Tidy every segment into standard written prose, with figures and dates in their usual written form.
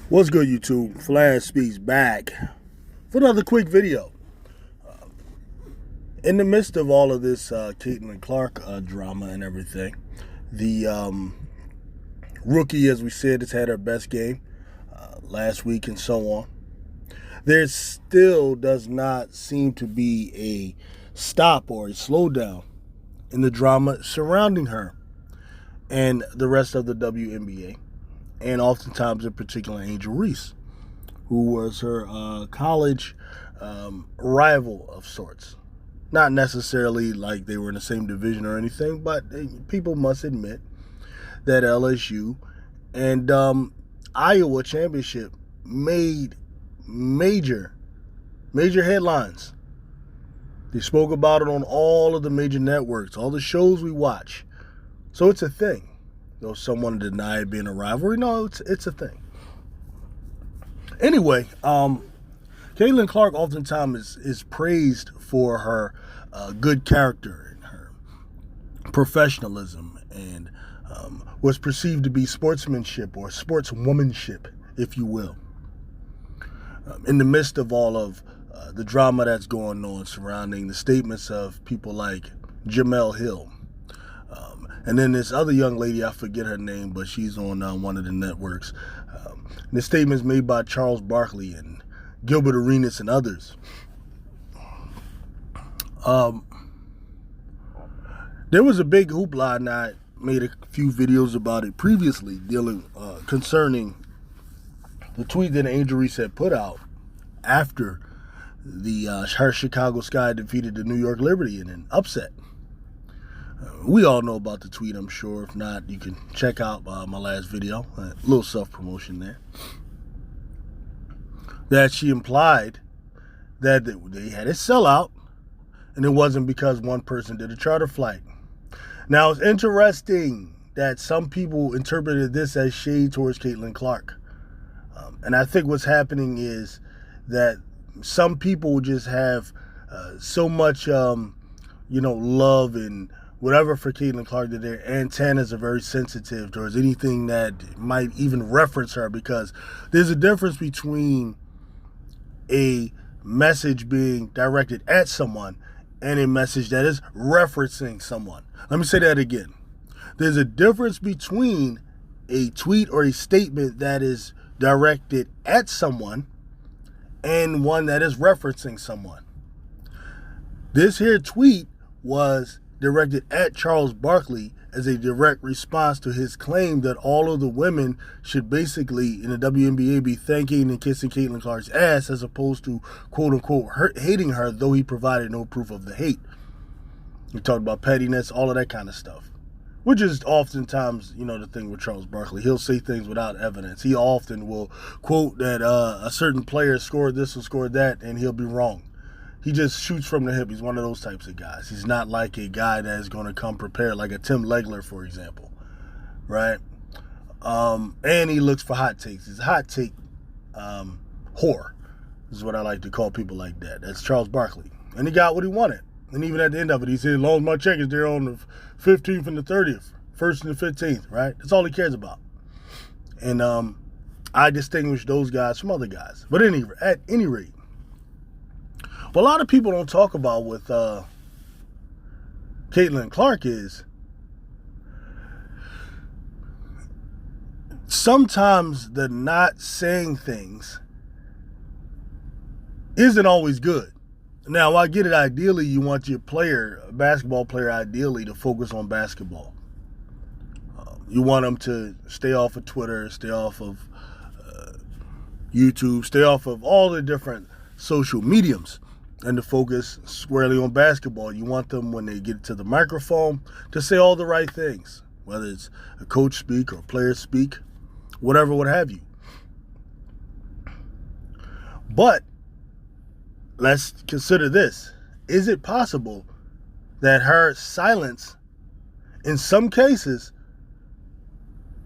What's good, YouTube? Flash Speaks back for another quick video. In the midst of all of this Caitlin Clark drama and everything, the rookie, as we said, has had her best game last week and so on. There still does not seem to be a stop or a slowdown in the drama surrounding her and the rest of the WNBA, and oftentimes in particular Angel Reese, who was her college rival of sorts. Not necessarily like they were in the same division or anything, but people must admit that LSU and Iowa championship made major headlines. They spoke about it on all of the major networks, all the shows we watch. So it's a thing. Though someone denied being a rivalry, no, it's a thing. Anyway, Caitlin Clark oftentimes is praised for her good character and her professionalism and what's perceived to be sportsmanship or sportswomanship, if you will. In the midst of all of the drama that's going on surrounding the statements of people like Jamel Hill. And then this other young lady, I forget her name, but she's on one of the networks. The statements made by Charles Barkley and Gilbert Arenas and others. There was a big hoopla, and I made a few videos about it previously, concerning the tweet that Angel Reese had put out after her Chicago Sky defeated the New York Liberty in an upset. We all know about the tweet, I'm sure. If not, you can check out my last video. A little self-promotion there. That she implied that they had a sellout, and it wasn't because one person did a charter flight. Now, it's interesting that some people interpreted this as shade towards Caitlin Clark. And I think what's happening is that some people just have so much, love and whatever for Caitlin Clark that their antennas are very sensitive towards anything that might even reference her, because there's a difference between a message being directed at someone and a message that is referencing someone. Let me say that again. There's a difference between a tweet or a statement that is directed at someone and one that is referencing someone. This here tweet was directed at Charles Barkley as a direct response to his claim that all of the women should basically in the WNBA be thanking and kissing Caitlin Clark's ass, as opposed to quote-unquote hating her, though he provided no proof of the hate. He talked about pettiness, all of that kind of stuff, which is oftentimes, the thing with Charles Barkley. He'll say things without evidence. He often will quote that a certain player scored this or scored that, and he'll be wrong. He just shoots from the hip. He's one of those types of guys. He's not like a guy that is going to come prepared, like a Tim Legler, for example, right? And he looks for hot takes. He's a hot take whore, is what I like to call people like that. That's Charles Barkley. And he got what he wanted. And even at the end of it, he said, as long as my check is there on the 15th and the 30th, 1st and the 15th, right? That's all he cares about. And I distinguish those guys from other guys. But at any rate, what a lot of people don't talk about with Caitlin Clark is sometimes the not saying things isn't always good. Now, I get it. Ideally, you want your basketball player, ideally to focus on basketball. You want them to stay off of Twitter, stay off of YouTube, stay off of all the different social mediums, and to focus squarely on basketball. You want them, when they get to the microphone, to say all the right things, whether it's a coach speak or player speak, whatever, what have you. But let's consider this. Is it possible that her silence, in some cases,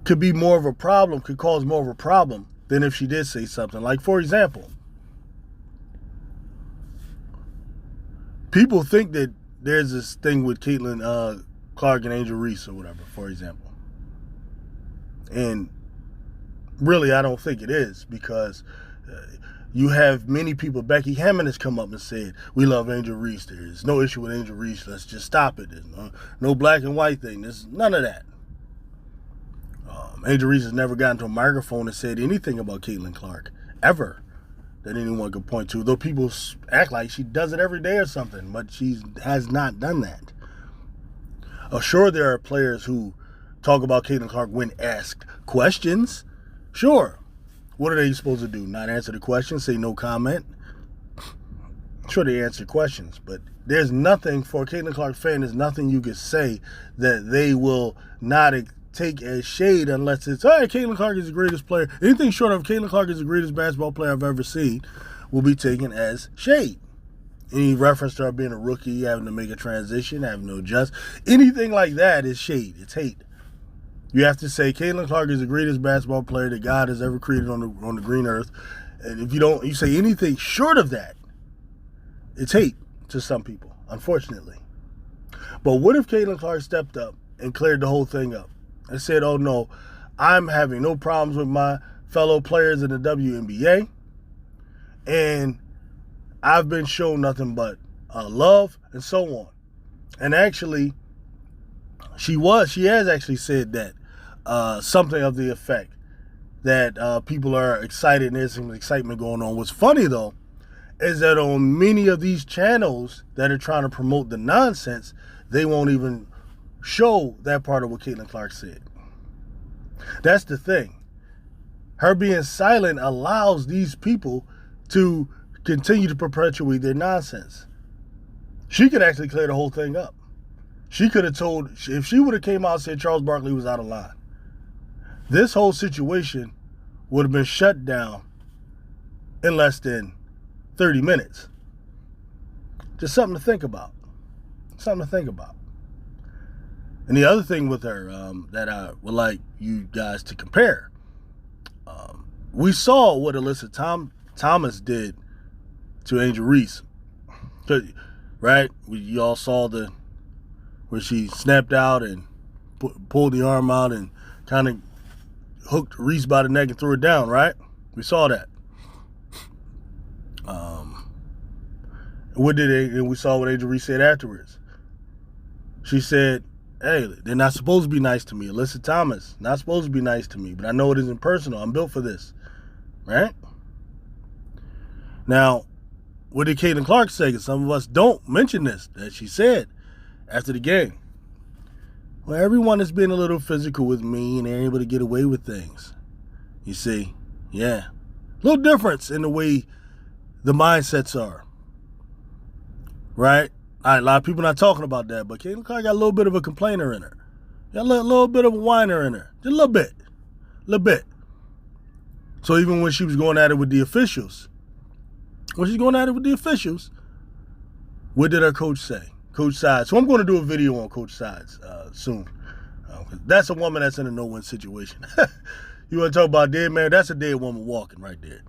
could be more of a problem, could cause more of a problem than if she did say something? Like, for example, people think that there's this thing with Caitlin Clark and Angel Reese or whatever, for example. And Really, I don't think it is, because you have many people. Becky Hammond has come up and said, we love Angel Reese. There's no issue with Angel Reese. Let's just stop it. There's no black and white thing. There's none of that. Angel Reese has never gotten to a microphone and said anything about Caitlin Clark, ever, that anyone could point to. Though people act like she does it every day or something, but she has not done that. Sure, there are players who talk about Caitlin Clark when asked questions. Sure. What are they supposed to do? Not answer the question? Say no comment? Sure, they answer questions, but there's nothing, for a Caitlin Clark fan, there's nothing you could say that they will not take as shade, unless it's, all right, Caitlin Clark is the greatest player. Anything short of Caitlin Clark is the greatest basketball player I've ever seen will be taken as shade. Any reference to her being a rookie, having to make a transition, having to adjust, anything like that is shade. It's hate. You have to say Caitlin Clark is the greatest basketball player that God has ever created on the green earth. And if you say anything short of that, it's hate to some people, unfortunately. But what if Caitlin Clark stepped up and cleared the whole thing up and said, oh no, I'm having no problems with my fellow players in the WNBA, and I've been shown nothing but love and so on. And actually, she has actually said that something of the effect that people are excited and there's some excitement going on. What's funny though is that on many of these channels that are trying to promote the nonsense, they won't even show that part of what Caitlin Clark said. That's the thing. Her being silent allows these people to continue to perpetuate their nonsense. She could actually clear the whole thing up. She could have told, if she would have came out and said Charles Barkley was out of line, this whole situation would have been shut down in less than 30 minutes. Just something to think about. Something to think about. And the other thing with her that I would like you guys to compare, we saw what Alyssa Thomas did to Angel Reese, right? You all saw where she snapped out and pulled the arm out and kind of hooked Reese by the neck and threw her down, right? We saw that. And we saw what Angel Reese said afterwards. She said, hey, they're not supposed to be nice to me. Alyssa Thomas, not supposed to be nice to me, but I know it isn't personal. I'm built for this, right? Now, what did Caitlin Clark say? Because some of us don't mention this, that she said after the game. Well, everyone has been a little physical with me and they're able to get away with things. You see, yeah. A little difference in the way the mindsets are, right? A lot of people not talking about that, but Caitlin Clark got a little bit of a complainer in her. Got a little bit of a whiner in her. Just a little bit. So even when she was going at it with the officials, what did her coach say? Coach Sides. So I'm going to do a video on Coach Sides soon. That's a woman that's in a no-win situation. You want to talk about dead man? That's a dead woman walking right there.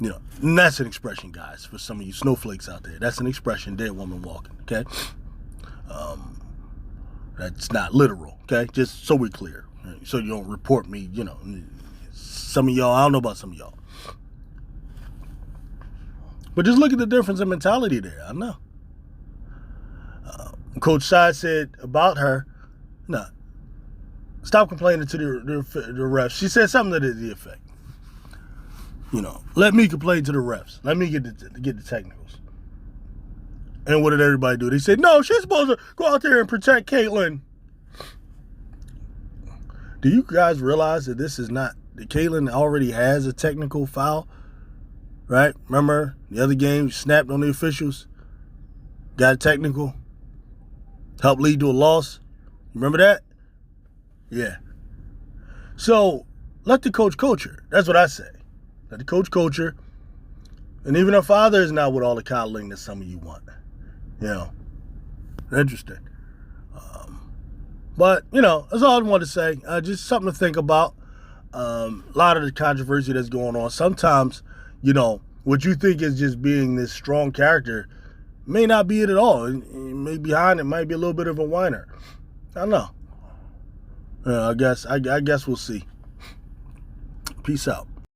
You know, and that's an expression, guys, for some of you snowflakes out there. That's an expression, dead woman walking, okay? That's not literal, okay? Just so we're clear. So you don't report me, you know. Some of y'all, I don't know about some of y'all. But just look at the difference in mentality there. I know. Coach Side said about her, no, stop complaining to the refs. She said something to the effect. You know, let me complain to the refs. Let me get the technicals. And what did everybody do? They said, no, she's supposed to go out there and protect Caitlin. Do you guys realize that this is not, that Caitlin already has a technical foul? Right? Remember the other game, snapped on the officials, got a technical, helped lead to a loss. Remember that? Yeah. So let the coach her. That's what I say. Let the coach her. And even her father is not with all the coddling that some of you want. You know, interesting. But, you know, that's all I wanted to say. Just something to think about. A lot of the controversy that's going on. Sometimes, you know, what you think is just being this strong character may not be it at all. And maybe behind it might be a little bit of a whiner. I don't know. I guess we'll see. Peace out.